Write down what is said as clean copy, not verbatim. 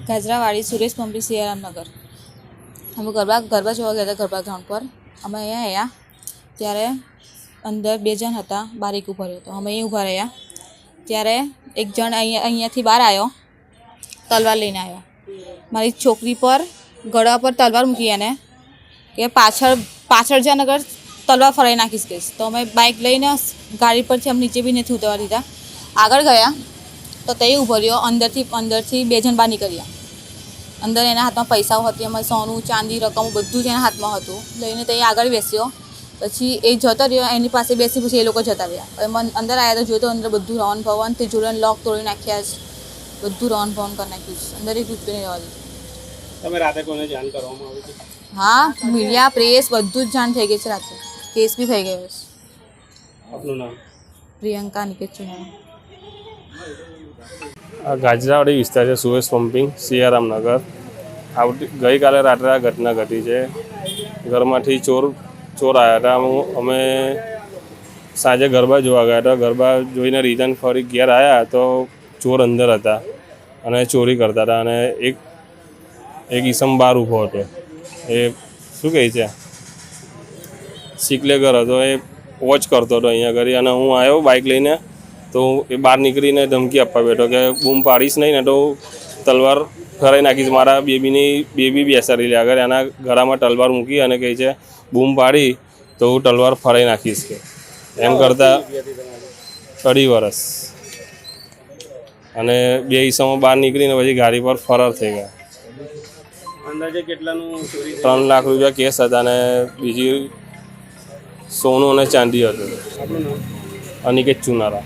ગાજરાવાડી સુરેશ પંપી સિયારામનગર. અમે ગરબા જોવા ગયા હતા ગરબા ગ્રાઉન્ડ પર. અમે અહીંયા આવ્યા ત્યારે અંદર 2 જણ હતા, બારીક ઊભા રહ્યો હતો. અમે અહીં ઊભા રહ્યા ત્યારે એક જણ અહીંયાથી બહાર આવ્યો, તલવાર લઈને આવ્યો. મારી છોકરી પર ગળા પર તલવાર મૂકી એને કે પાછળ જ્યાં નગર તલવાર ફરાઈ નાખીશ કહીશ. તો અમે બાઇક લઈને ગાડી પરથી અમે નીચે બી નથી ઉતરવા દીધા. આગળ ગયા તો તે ઊભો રહ્યો. અંદરથી 2 જણ બહાર નીકળ્યા. અંદર એના હાથમાં પૈસાઓ હતી, અમારે સોનું ચાંદી રકમ બધું જ એના હાથમાં હતું. લઈને તે આગળ બેસ્યો. પછી એ જતો રહ્યો, એની પાસે બેસી પછી એ લોકો જતા રહ્યા. હવે અંદર આવ્યા તો જોયું તો અંદર બધું રવન ભવન, તે જોડે લોક તોડી નાખ્યા છે, બધું રવન ભવન કરી નાખ્યું છે. અંદર એક રૂપિયા નહીં રહેવા દીધું. તમે રાતે કોને જાણ કરવામાં આવી હતી? હા, મીડિયા પ્રેસ બધું જ જાણ થઈ ગઈ છે. રાતે કેસ બી થઈ ગયો છે. આપનું નામ? પ્રિયંકા નિકેત ચુનારા. આ ગાજરાવાડી વિસ્તાર છે, સુરેશ પમ્પિંગ સિયારામનગર. ગઈકાલે રાત્રે આ ઘટના ઘટી છે. ઘરમાંથી ચોર આવ્યા હતા. અમે સાંજે ગરબા જોવા ગયા હતા. ગરબા જોઈને રિટર્ન ફરી ઘેર આવ્યા તો ચોર અંદર હતા અને ચોરી કરતા હતા. અને એક ઈસમ બહાર ઊભો હતો. એ શું કહે છે, સિકલેગર હતો. એ વોચ કરતો હતો અહીંયા કરી. અને હું આવ્યો બાઇક લઈને તો એ બહાર નીકળીને ધમકી આપવા બેઠો કે બૂમ પાડીશ નહીં ને તો તલવાર ફરાઈ નાખીશ. મારા બેબી બેસાડી લે આગળ. એના ગળામાં તલવાર મૂકી અને કહે છે બૂમ પાડી તો હું તલવાર ફરાઈ નાખીશ કે એમ કરતાં 2.5 વર્ષ. અને 2 ઈસમો બહાર નીકળીને પછી ગાડી પર ફરાર થઈ ગયા. અંદાજે કેટલાનું ચોરી? 3 લાખ રૂપિયા કેસ હતા અને બીજી સોનું અને ચાંદી હતું. આપનું નામ? અનિકેત ચુનારા.